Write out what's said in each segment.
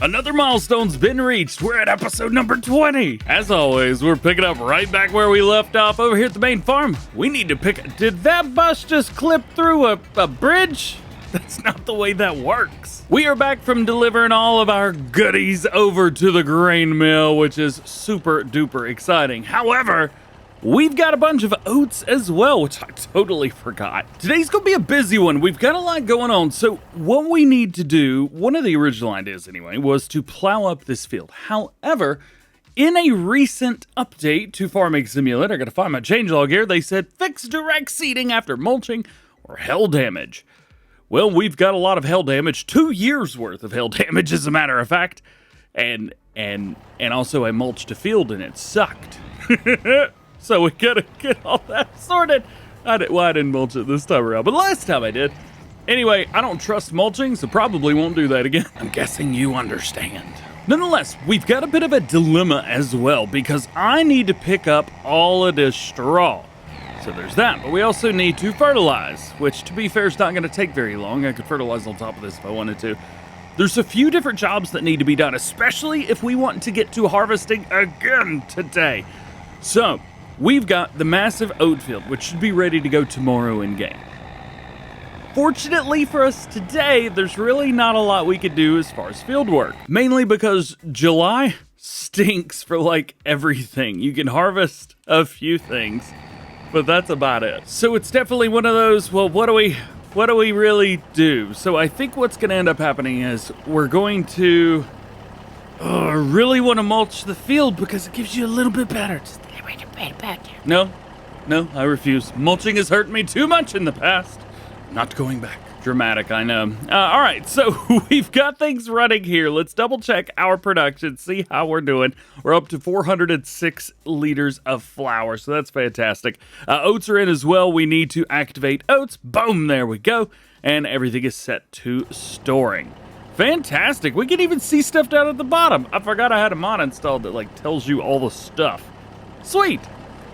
Another milestone's been reached. We're at episode number 20. As always, we're picking up right back where we left off over here at the main farm. We need to Did that bus just clip through a bridge? That's not the way that works. We are back from delivering all of our goodies over to the grain mill, which is super duper exciting. However, we've got a bunch of oats as well, which I totally forgot. Today's gonna be a busy one. We've got a lot going on. So what we need to do, one of the original ideas anyway, was to plow up this field. However, in a recent update to Farming Simulator, I gotta find my changelog here, they said fix direct seeding after mulching or hail damage. Well, we've got a lot of hail damage, 2 years worth of hail damage as a matter of fact, and also I mulched a field and it sucked. So we gotta get all that sorted. I didn't mulch it this time around, but last time I did. Anyway, I don't trust mulching, so probably won't do that again. I'm guessing you understand. Nonetheless, we've got a bit of a dilemma as well, because I need to pick up all of this straw. So there's that, but we also need to fertilize, which to be fair is not gonna take very long. I could fertilize on top of this if I wanted to. There's a few different jobs that need to be done, especially if we want to get to harvesting again today. So, we've got the massive oat field, which should be ready to go tomorrow in game. Fortunately for us today, there's really not a lot we could do as far as field work. Mainly because July stinks for like everything. You can harvest a few things, but that's about it. So it's definitely one of those, well, what do we really do? So I think what's gonna end up happening is we're going to really want to mulch the field because it gives you a little bit better. Just No, I refuse. Mulching has hurt me too much in the past. Not going back. Dramatic, I know. All right, so we've got things running here. Let's double check our production, see how we're doing. We're up to 406 liters of flour, so that's fantastic. Oats are in as well. We need to activate oats. Boom, there we go. And everything is set to storing. Fantastic. We can even see stuff down at the bottom. I forgot I had a mod installed that like tells you all the stuff. Sweet.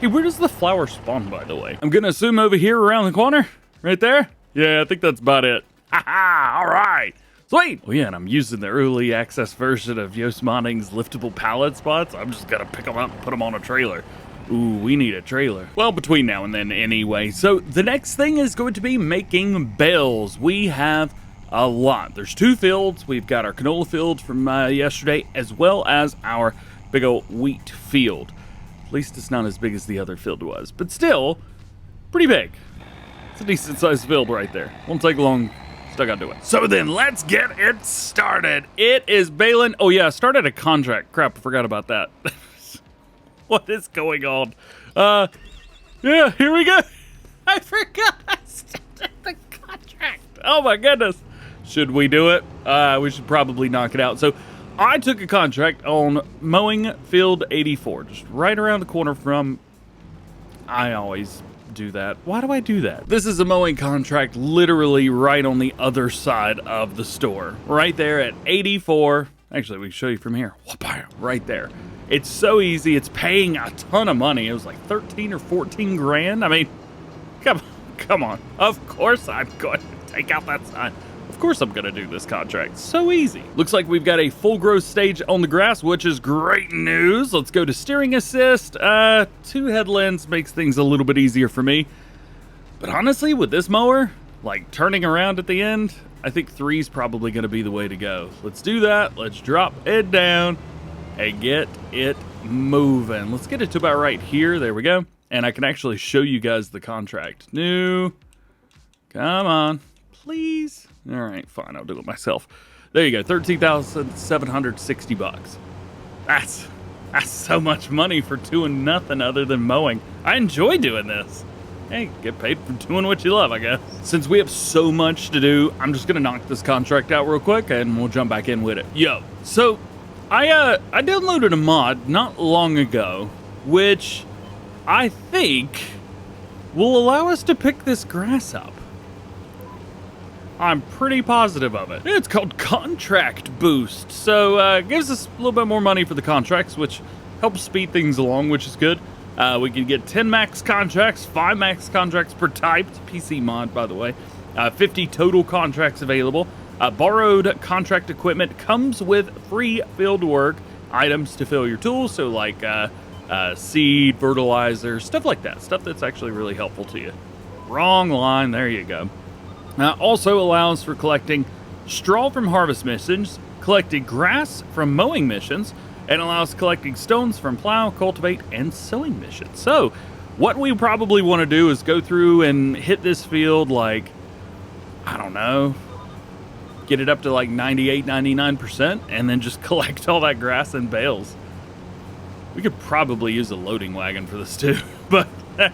Hey, where does the flour spawn, by the way? I'm gonna assume over here around the corner. Right there? Yeah, I think that's about it. Haha, all right. Sweet. Oh yeah, and I'm using the early access version of Yoast Modding's liftable pallet spots. I'm just gonna pick them up and put them on a trailer. Ooh, we need a trailer. Well, between now and then anyway. So the next thing is going to be making bales. We have a lot. There's 2 fields. We've got our canola field from yesterday, as well as our big old wheat field. At least it's not as big as the other field was, but still pretty big. It's a decent sized field right there. Won't take long. Still gotta do it. So then let's get it started. It is Baling. Oh yeah, I started a contract. Crap, I forgot about that. What is going on? Yeah, here we go. I forgot I started the contract. Oh my goodness. Should we do it? We should probably knock it out. So I took a contract on mowing field 84, just right around the corner from, I always do that. Why do I do that? This is a mowing contract literally right on the other side of the store, right there at 84. Actually, we can show you from here. Right there. It's so easy. It's paying a ton of money. It was like 13 or 14 grand. I mean, come on. Of course I'm going to take out that sign. Of course I'm gonna do this contract. So easy. Looks like we've got a full growth stage on the grass, which is great news. Let's go to steering assist. 2 headlands makes things a little bit easier for me. But honestly, with this mower, like turning around at the end, I think 3 is probably gonna be the way to go. Let's do that. Let's drop it down and get it moving. Let's get it to about right here. There we go. And I can actually show you guys the contract. New. Come on, please. All right, fine, I'll do it myself. There you go, 13,760 bucks. That's so much money for doing nothing other than mowing. I enjoy doing this. Hey, get paid for doing what you love, I guess. Since we have so much to do, I'm just gonna knock this contract out real quick and we'll jump back in with it. Yo, so I downloaded a mod not long ago, which I think will allow us to pick this grass up. I'm pretty positive of it. It's called Contract Boost, so it gives us a little bit more money for the contracts, which helps speed things along, which is good. We can get 10 max contracts, 5 max contracts per type. It's a PC mod, by the way. 50 total contracts available. Borrowed contract equipment comes with free field work items to fill your tools, so like seed, fertilizer, stuff like that. Stuff that's actually really helpful to you. Wrong line, there you go. Also allows for collecting straw from harvest missions, collecting grass from mowing missions, and allows collecting stones from plow, cultivate, and sowing missions. So, what we probably want to do is go through and hit this field like, I don't know, get it up to like 98, 99%, and then just collect all that grass in bales. We could probably use a loading wagon for this too, but I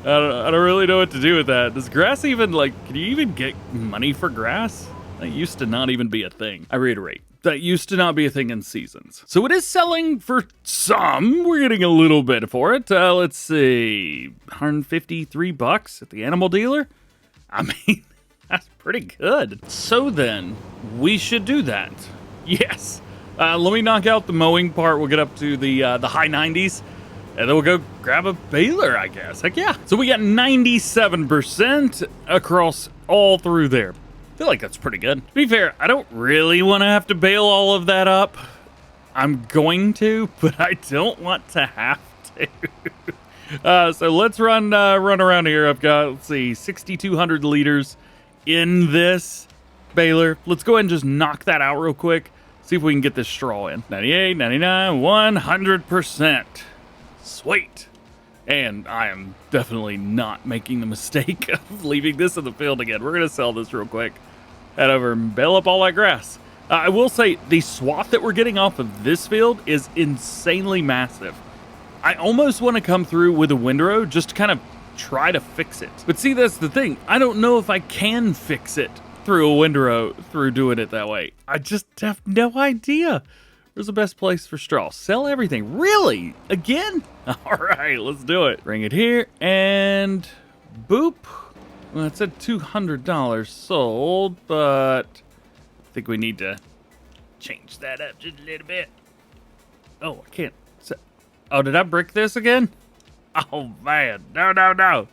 don't really know what to do with that. Does grass even, like, can you even get money for grass? That used to not even be a thing. I reiterate, that used to not be a thing in seasons. So it is selling for some. We're getting a little bit for it. Let's see, $153 at the animal dealer. I mean, that's pretty good. So then, we should do that. Yes. Let me knock out the mowing part. We'll get up to the high 90s. And then we'll go grab a baler, I guess. Heck yeah. So we got 97% across all through there. I feel like that's pretty good. To be fair, I don't really want to have to bale all of that up. I'm going to, but I don't want to have to. So let's run around here. I've got, let's see, 6,200 liters in this baler. Let's go ahead and just knock that out real quick. See if we can get this straw in. 98, 99, 100%. Sweet. And I am definitely not making the mistake of leaving this in the field again. We're going to sell this real quick. Head over and bale up all that grass. I will say the swath that we're getting off of this field is insanely massive. I almost want to come through with a windrow just to kind of try to fix it. But see, that's the thing. I don't know if I can fix it through a windrow through doing it that way. I just have no idea. Where's the best place for straw? Sell everything. Really? Again? All right, let's do it. Bring it here and boop. Well, it said $200 sold, but I think we need to change that up just a little bit. Oh, I can't. Oh, did I brick this again? Oh, man. No.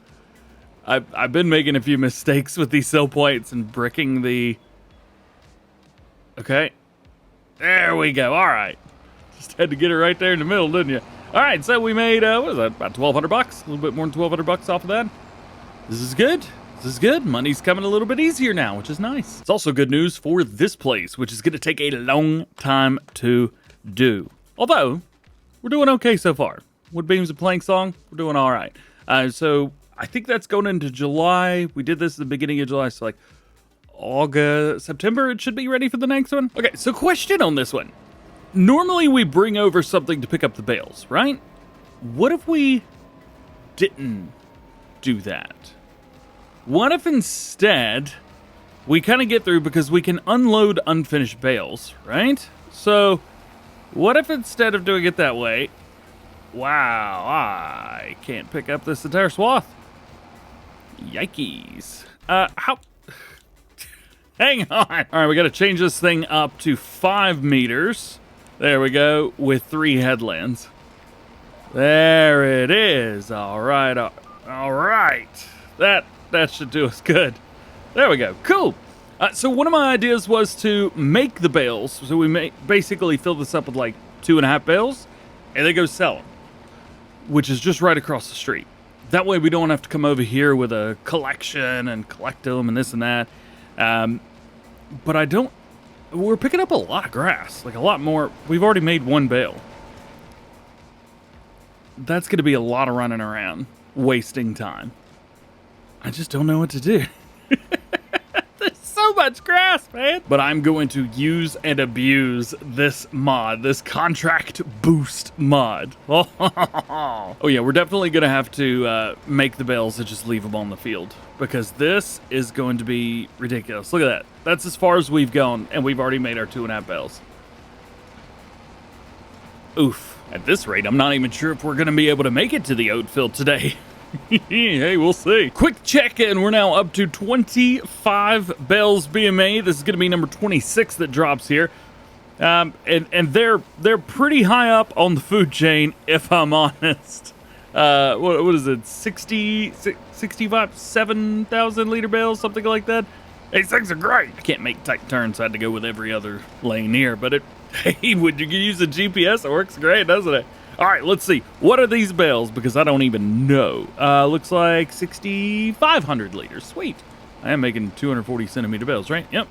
I've been making a few mistakes with these sell points and bricking the... Okay. There we go. All right. Just had to get it right there in the middle, didn't you? All right, so we made, what is that, about $1,200? A little bit more than $1,200 off of that. This is good. This is good. Money's coming a little bit easier now, which is nice. It's also good news for this place, which is going to take a long time to do. Although, we're doing okay so far. Wood beams and plank song, we're doing all right. So I think that's going into July. We did this at the beginning of July, so like August, September, it should be ready for the next one. Okay, so question on this one. Normally we bring over something to pick up the bales, right? What if we didn't do that? What if instead we kind of get through because we can unload unfinished bales, right? So what if instead of doing it that way, wow, I can't pick up this entire swath. Yikes. How... Hang on. All right, we got to change this thing up to 5 meters. There we go, with 3 headlands. There it is. All right. All right. That should do us good. There we go. Cool. So one of my ideas was to make the bales. So we basically fill this up with like 2.5 bales, and then go sell them, which is just right across the street. That way we don't have to come over here with a collection and collect them and this and that. But we're picking up a lot of grass, like a lot more. We've already made 1 bale. That's going to be a lot of running around, wasting time. I just don't know what to do. There's so much grass, man. But I'm going to use and abuse this mod, this contract boost mod. Oh yeah, we're definitely going to have to make the bales and just leave them on the field, because this is going to be ridiculous. Look at that. That's as far as we've gone, and we've already made our 2.5 bales. Oof. At this rate, I'm not even sure if we're going to be able to make it to the oat field today. Hey, we'll see. Quick check-in. We're now up to 25 bales being made. This is going to be number 26 that drops here. And they're pretty high up on the food chain, if I'm honest. What is it? 65, 7,000 liter bales, something like that. These things are great. I can't make tight turns, so I had to go with every other lane here, but hey, when you use a GPS, it works great, doesn't it? All right, let's see. What are these bales? Because I don't even know. Looks like 6,500 liters. Sweet. I am making 240 centimeter bales, right? Yep.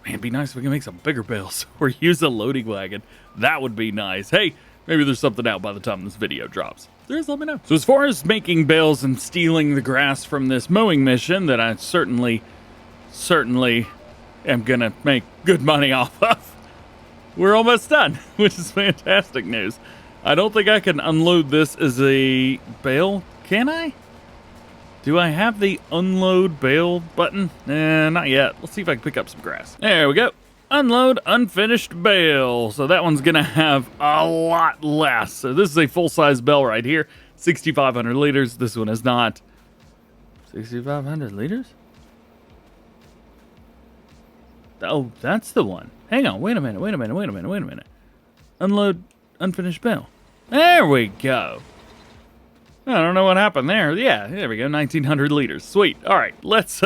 Man, it'd be nice if we can make some bigger bales or use a loading wagon. That would be nice. Hey, maybe there's something out by the time this video drops. If there is, let me know. So as far as making bales and stealing the grass from this mowing mission that I certainly am gonna make good money off of, we're almost done, which is fantastic news. I don't think I can unload this as a bale, can I? Do I have the unload bale button? Not yet. Let's see if I can pick up some grass. There we go. Unload unfinished bale. So that one's gonna have a lot less. So this is a full-size bale right here. 6,500 liters. This one is not. 6,500 liters? Oh, that's the one. Hang on. Wait a minute. Unload unfinished bale. There we go. I don't know what happened there. Yeah, there we go. 1,900 liters. Sweet. All right, let's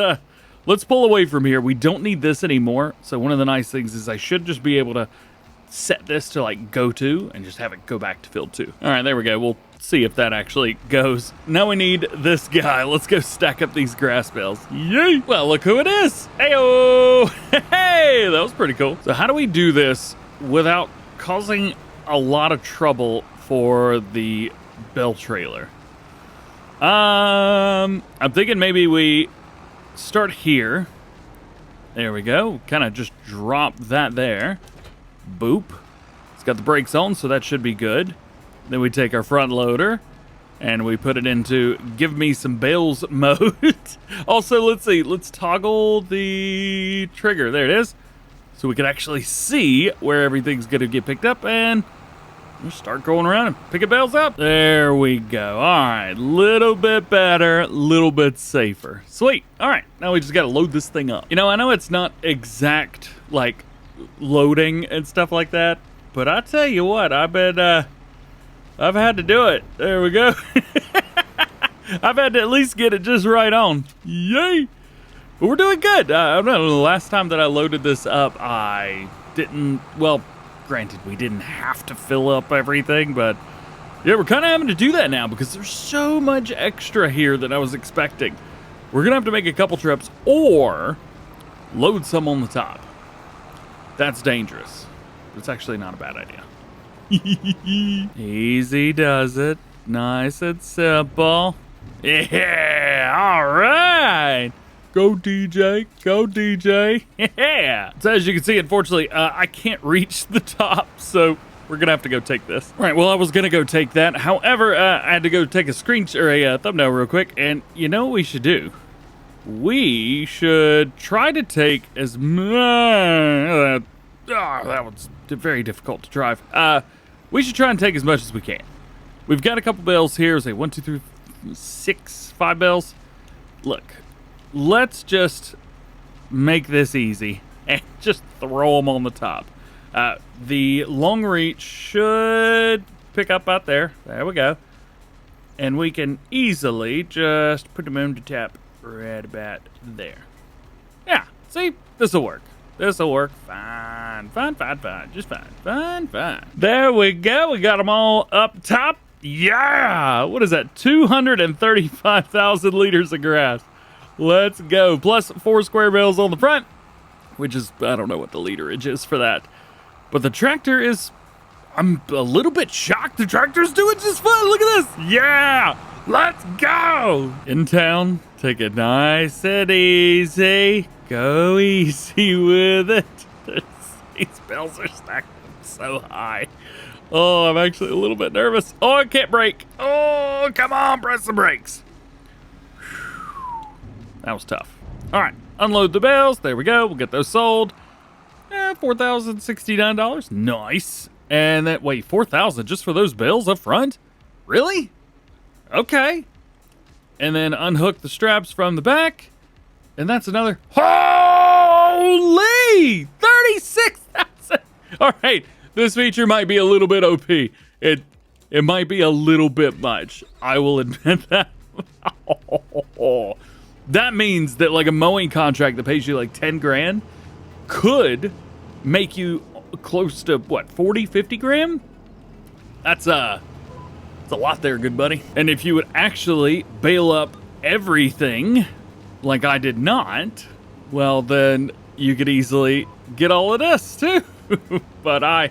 pull away from here. We don't need this anymore. So one of the nice things is I should just be able to set this to like go to and just have it go back to field 2. All right, there we go. We'll see if that actually goes. Now we need this guy. Let's go stack up these grass bales. Yay! Well, look who it is. Heyo! Hey, that was pretty cool. So how do we do this without causing a lot of trouble for the bale trailer? I'm thinking maybe we start here. There we go. Kind of just drop that there. Boop. It's got the brakes on, so that should be good. Then we take our front loader and we put it into give me some bales mode. Also, let's see. Let's toggle the trigger. There it is. So we can actually see where everything's going to get picked up and we'll start going around and picking bales up. There we go. All right. Little bit better, little bit safer. Sweet. All right. Now we just got to load this thing up. You know, I know it's not exact, like, loading and stuff like that, but I tell you what, I've had to do it. There we go. I've had to at least get it just right on. Yay. But we're doing good. I don't know. The last time that I loaded this up, I didn't, well, granted, we didn't have to fill up everything, but yeah, we're kind of having to do that now because there's so much extra here that I was expecting. We're going to have to make a couple trips or load some on the top. That's dangerous. It's actually not a bad idea. Easy does it. Nice and simple. Yeah, all right. Go DJ, go DJ. Yeah. So as you can see, unfortunately, I can't reach the top, so we're gonna have to go take this. All right, well, I was gonna go take that. However, I had to go take a thumbnail real quick, and you know what we should do? We should try to take as much. That was very difficult to drive. We should try and take as much as we can. We've got a couple bales here. Say 1, 2, 3, 6, 5 bales. Look. Let's just make this easy and just throw them on the top. The long reach should pick up out there. There we go. And we can easily just put them on the tap right about there. Yeah, see? This will work. This will work fine. Fine. Just fine. There we go. We got them all up top. Yeah! What is that? 235,000 liters of grass. Let's go. Plus 4 square bales on the front, which is, I don't know what the literage is for that. But the tractor is, I'm a little bit shocked. The tractor's doing just fine. Look at this. Yeah. Let's go. In town, take it nice and easy. Go easy with it. These bales are stacked so high. Oh, I'm actually a little bit nervous. Oh, I can't brake. Oh, come on, press the brakes. That was tough. All right, unload the bales. There we go. We'll get those sold. $4,069. Nice. And then, wait, $4,000 just for those bales up front? Really? Okay. And then unhook the straps from the back. And that's another. Holy! 36,000. All right. This feature might be a little bit OP. It might be a little bit much. I will admit that. That means that like a mowing contract that pays you like 10 grand could make you close to what, 40, 50 grand? That's a lot there, good buddy. And if you would actually bale up everything like I did not, well, then you could easily get all of this too. But I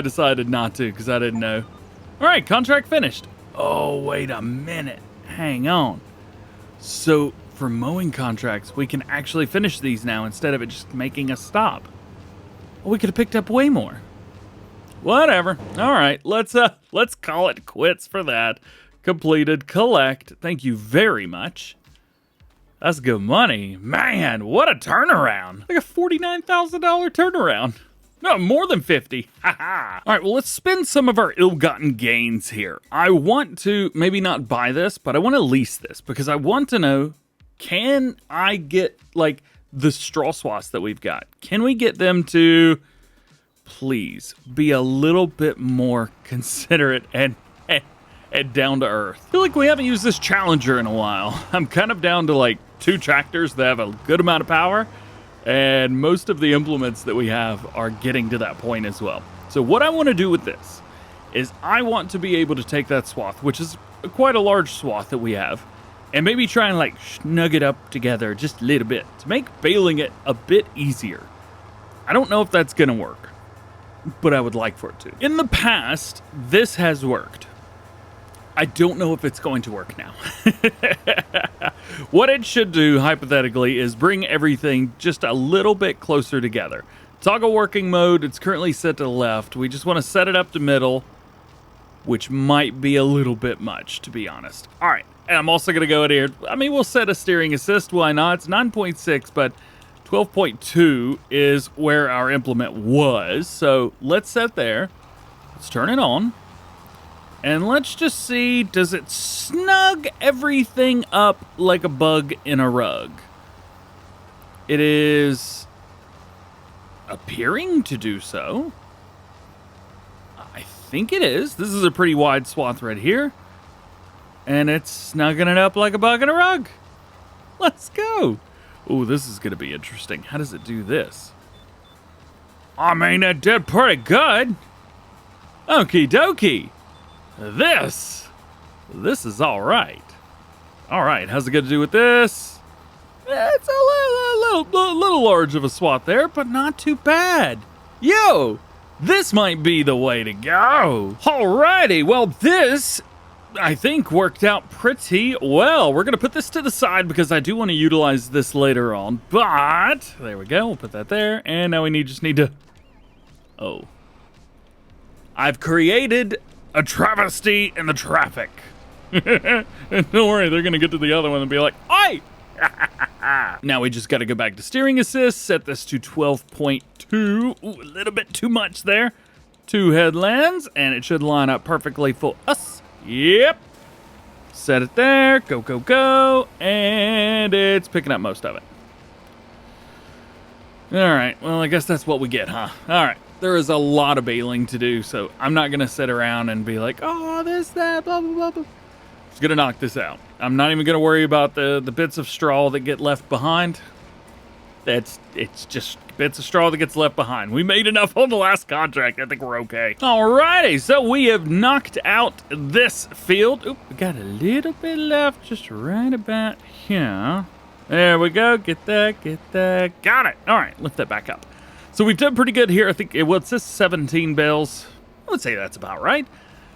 decided not to because I didn't know. All right, contract finished. Oh, wait a minute. Hang on. So for mowing contracts, we can actually finish these now instead of it just making us stop. Well, we could have picked up way more. Whatever. All right, let's call it quits for that. Completed. Collect. Thank you very much. That's good money. Man, what a turnaround. Like a $49,000 turnaround. No, more than 50. Haha. All right, well, let's spend some of our ill-gotten gains here. I want to maybe not buy this, but I want to lease this because I want to know, can I get like the straw swaths that we've got? Can we get them to please be a little bit more considerate and down to earth? I feel like we haven't used this Challenger in a while. I'm kind of down to like 2 tractors that have a good amount of power, and most of the implements that we have are getting to that point as well. So what I want to do with this is I want to be able to take that swath, which is quite a large swath that we have, and maybe try and like snug it up together just a little bit to make baling it a bit easier. I don't know if that's going to work, but I would like for it to. In the past, this has worked. I don't know if it's going to work now. What it should do, hypothetically, is bring everything just a little bit closer together. Toggle working mode, it's currently set to the left. We just want to set it up to middle, which might be a little bit much, to be honest. All right, and I'm also going to go in here. I mean, we'll set a steering assist. Why not? It's 9.6, but 12.2 is where our implement was. So let's set there. Let's turn it on. And let's just see, does it snug everything up like a bug in a rug? It is appearing to do so. I think it is. This is a pretty wide swath right here. And it's snugging it up like a bug in a rug. Let's go. Oh, this is going to be interesting. How does it do this? I mean, it did pretty good. Okie dokie. This is all right. All right, how's it going to do with this? It's a little large of a swath there, but not too bad. Yo, this might be the way to go. Alrighty, well, this, I think, worked out pretty well. We're going to put this to the side because I do want to utilize this later on, but there we go. We'll put that there, and now we just need to... Oh. I've created a travesty in the traffic. Don't worry, they're going to get to the other one and be like, "Oi!" Now we just got to go back to steering assist, set this to 12.2. Ooh, a little bit too much there. 2 headlands, and it should line up perfectly for us. Yep. Set it there. Go, go, go. And it's picking up most of it. All right. Well, I guess that's what we get, huh? All right. There is a lot of baling to do, so I'm not going to sit around and be like, oh, this, that, blah, blah, blah, blah. Just going to knock this out. I'm not even going to worry about the bits of straw that get left behind. It's just bits of straw that gets left behind. We made enough on the last contract. I think we're okay. Alrighty, so we have knocked out this field. Oop, we got a little bit left, just right about here. There we go. Get that, get that. Got it. All right, lift that back up. So we've done pretty good here. I think, well, it says 17 bales. I would say that's about right.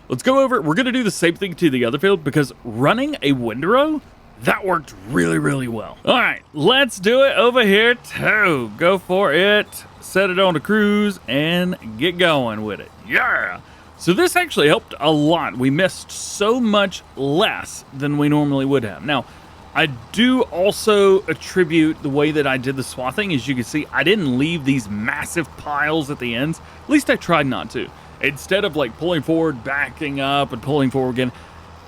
Let's go over it. We're going to do the same thing to the other field because running a windrow, that worked really, really well. All right, let's do it over here too. Go for it. Set it on a cruise and get going with it. Yeah. So this actually helped a lot. We missed so much less than we normally would have. Now, I do also attribute the way that I did the swathing. As you can see, I didn't leave these massive piles at the ends. At least I tried not to. Instead of like pulling forward, backing up, and pulling forward again,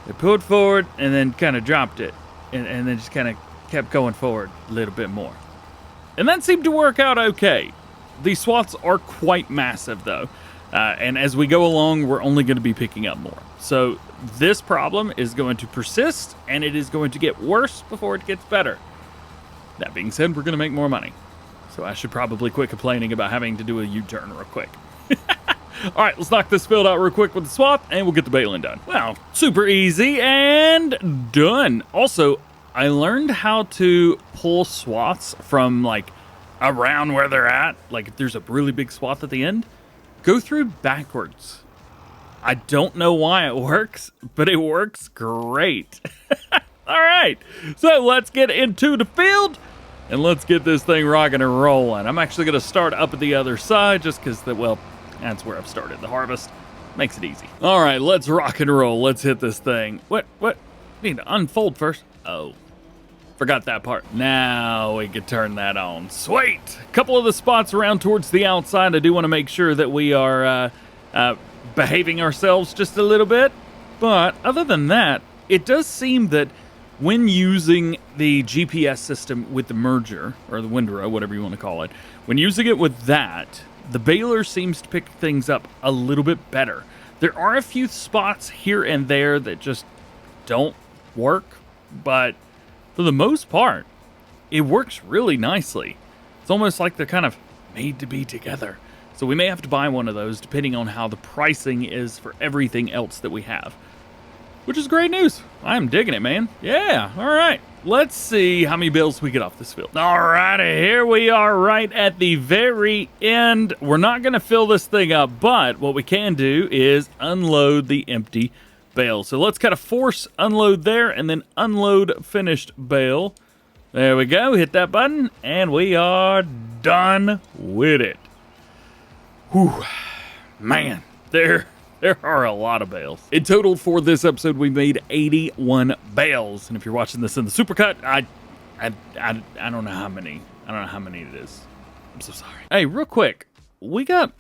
I pulled forward and then kind of dropped it. And then just kind of kept going forward a little bit more. And that seemed to work out okay. These swaths are quite massive though. And as we go along, we're only going to be picking up more. So this problem is going to persist, and it is going to get worse before it gets better. That being said, we're going to make more money. So I should probably quit complaining about having to do a U-turn real quick. All right, let's knock this field out real quick with the swath, and we'll get the baling done. Well, super easy and done. Also, I learned how to pull swaths from, like, around where they're at. Like, if there's a really big swath at the end, go through backwards. I don't know why it works, but it works great. All right, so let's get into the field, and let's get this thing rocking and rolling. I'm actually going to start up at the other side just because, well, that's where I've started. The harvest makes it easy. All right, let's rock and roll. Let's hit this thing. What? Need to unfold first. Oh, forgot that part. Now we can turn that on. Sweet. A couple of the spots around towards the outside, I do want to make sure that we are behaving ourselves just a little bit. But other than that, it does seem that when using the GPS system with the merger, or the windrow, whatever you want to call it, when using it with that, the baler seems to pick things up a little bit better. There are a few spots here and there that just don't work, but for the most part, it works really nicely. It's almost like they're kind of made to be together. So we may have to buy one of those depending on how the pricing is for everything else that we have. Which is great news. I'm digging it, man. Yeah, all right. Let's see how many bales we get off this field. All right, here we are right at the very end. We're not going to fill this thing up, but what we can do is unload the empty bale. So let's kind of force unload there and then unload finished bale. There we go. Hit that button, and we are done with it. Whew. Man, there are a lot of bales. In total for this episode, we made 81 bales. And if you're watching this in the supercut, I don't know how many. I don't know how many it is. I'm so sorry. Hey, real quick, we got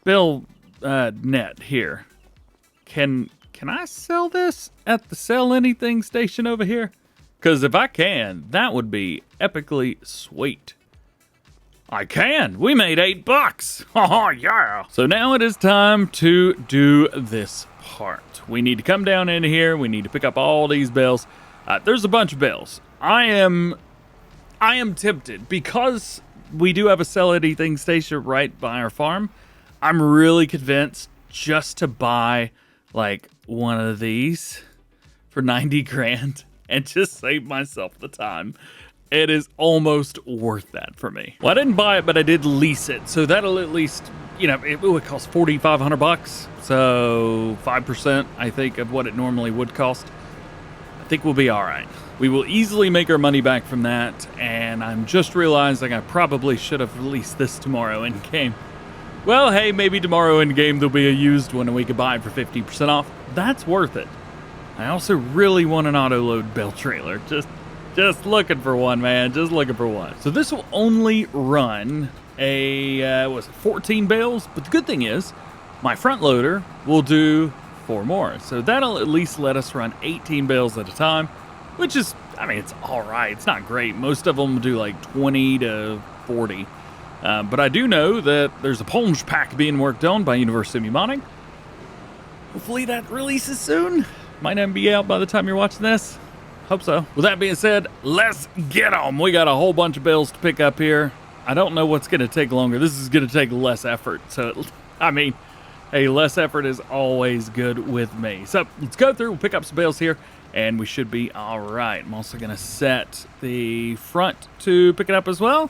bale net here. Can I sell this at the Sell Anything station over here? Because if I can, that would be epically sweet. I can. We made $8. Oh, yeah. So now it is time to do this part. We need to come down in here. We need to pick up all these bales. There's a bunch of bales. I am tempted because we do have a Sell Anything station right by our farm. I'm really convinced just to buy like one of these for 90 grand and just save myself the time. It is almost worth that for me. Well, I didn't buy it, but I did lease it. So that'll at least, you know, it would cost $4,500. So 5%, I think, of what it normally would cost. I think we'll be all right. We will easily make our money back from that. And I'm just realizing I probably should have released this tomorrow in game. Well, hey, maybe tomorrow in game there'll be a used one and we could buy it for 50% off. That's worth it. I also really want an auto load bale trailer. Just looking for one, man. Just looking for one. So this will only run a, 14 bales? But the good thing is, my front loader will do 4 more. So that'll at least let us run 18 bales at a time, which is, I mean, it's all right. It's not great. Most of them do like 20 to 40. But I do know that there's a Ponge pack being worked on by University of Modding. Hopefully that releases soon. Might not be out by the time you're watching this. Hope so. With that being said, let's get them. We got a whole bunch of bales to pick up here. I don't know what's going to take longer. This is going to take less effort. So, I mean, hey, less effort is always good with me. So, let's go through. We'll pick up some bales here, and we should be all right. I'm also going to set the front to pick it up as well.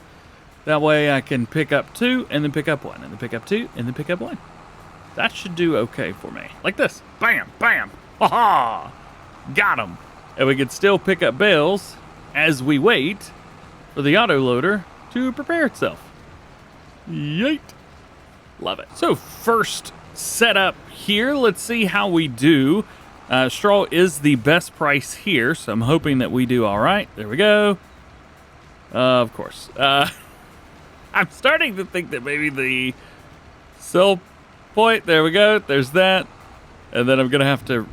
That way I can pick up 2, and then pick up 1, and then pick up 2, and then pick up 1. That should do okay for me. Like this. Bam, bam. Ha-ha. Got him. And we can still pick up bales as we wait for the autoloader to prepare itself. Yeet. Love it. So first setup here. Let's see how we do. Straw is the best price here, so I'm hoping that we do all right. There we go. Of course. I'm starting to think that maybe the sell point, there we go. There's that. And then I'm going to have to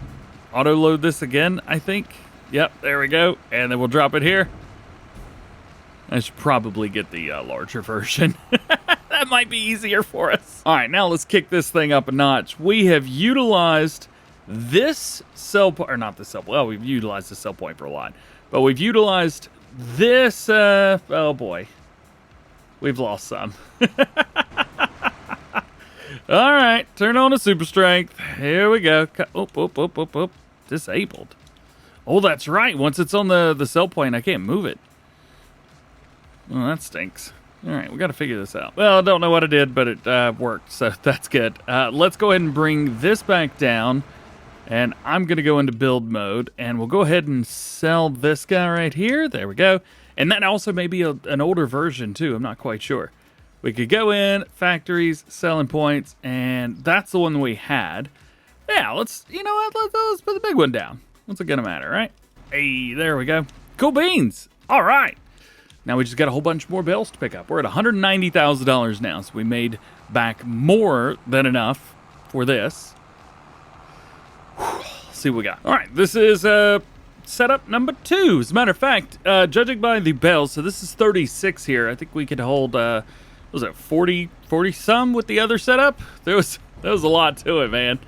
auto load this again, I think. Yep, there we go. And then we'll drop it here. I should probably get the larger version. That might be easier for us. All right, now let's kick this thing up a notch. We have utilized this sell point, or not the sell point. Well, we've utilized the sell point for a lot. But we've utilized this, oh boy. We've lost some. All right, turn on the super strength. Here we go. Disabled. Oh, that's right. Once it's on the sell point, I can't move it. Oh, that stinks. All right, we got to figure this out. Well, I don't know what I did, but it worked, so that's good. Let's go ahead and bring this back down, and I'm going to go into build mode, and we'll go ahead and sell this guy right here. There we go. And that also may be an older version, too. I'm not quite sure. We could go in, factories, selling points, and that's the one we had. Yeah, you know what, let's put the big one down. What's it gonna matter, right? Hey, there we go. Cool beans. All right. Now we just got a whole bunch more bales to pick up. We're at $190,000 now, so we made back more than enough for this. Let's see what we got. All right, this is setup number 2. As a matter of fact, judging by the bales, so this is 36 here. I think we could hold, what was it, 40 some with the other setup? There was a lot to it, man.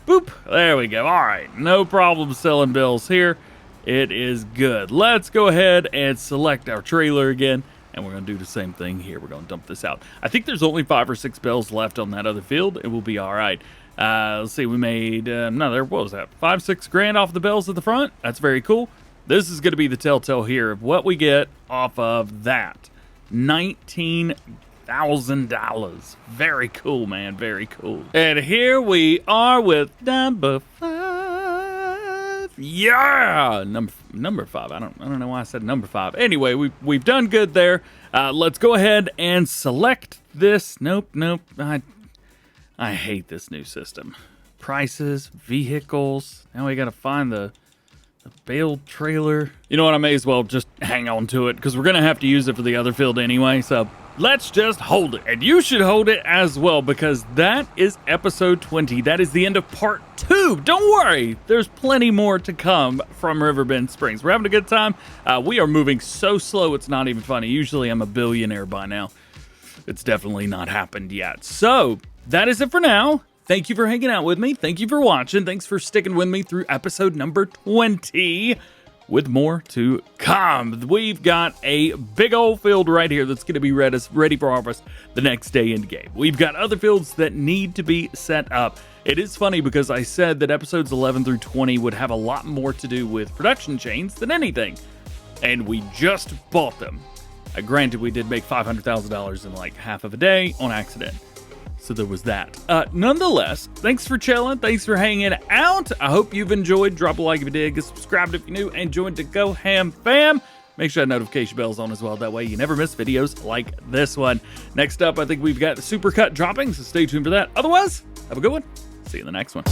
Boop. There we go. All right. No problem selling bills here. It is good. Let's go ahead and select our trailer again. And we're going to do the same thing here. We're going to dump this out. I think there's only 5 or 6 bills left on that other field. It will be all right. Let's see. We made what was that? 5-6 grand off the bills at the front. That's very cool. This is going to be the telltale here of what we get off of that. $19,000. Very cool, man. Very cool. And here we are with number 5. Yeah, number 5. I don't know why I said number 5. Anyway, we've done good there. Let's go ahead and select this. Nope. I hate this new system. Prices, vehicles. Now we got to find the bale trailer. You know what? I may as well just hang on to it because we're going to have to use it for the other field anyway. So let's just hold it. And you should hold it as well because that is episode 20. That is the end of part 2. Don't worry. There's plenty more to come from Riverbend Springs. We're having a good time. We are moving so slow it's not even funny. Usually I'm a billionaire by now. It's definitely not happened yet. So that is it for now. Thank you for hanging out with me. Thank you for watching. Thanks for sticking with me through episode number 20 with more to come. We've got a big old field right here that's going to be ready for harvest the next day in the game. We've got other fields that need to be set up. It is funny because I said that episodes 11 through 20 would have a lot more to do with production chains than anything. And we just bought them. Granted, we did make $500,000 in like half of a day on accident. So there was that. Nonetheless, thanks for chilling. Thanks for hanging out. I hope you've enjoyed. Drop a like if you did. Get subscribed if you're new. And join DjGoHam fam. Make sure that notification bell's on as well. That way you never miss videos like this one. Next up, I think we've got the supercut dropping. So stay tuned for that. Otherwise, have a good one. See you in the next one.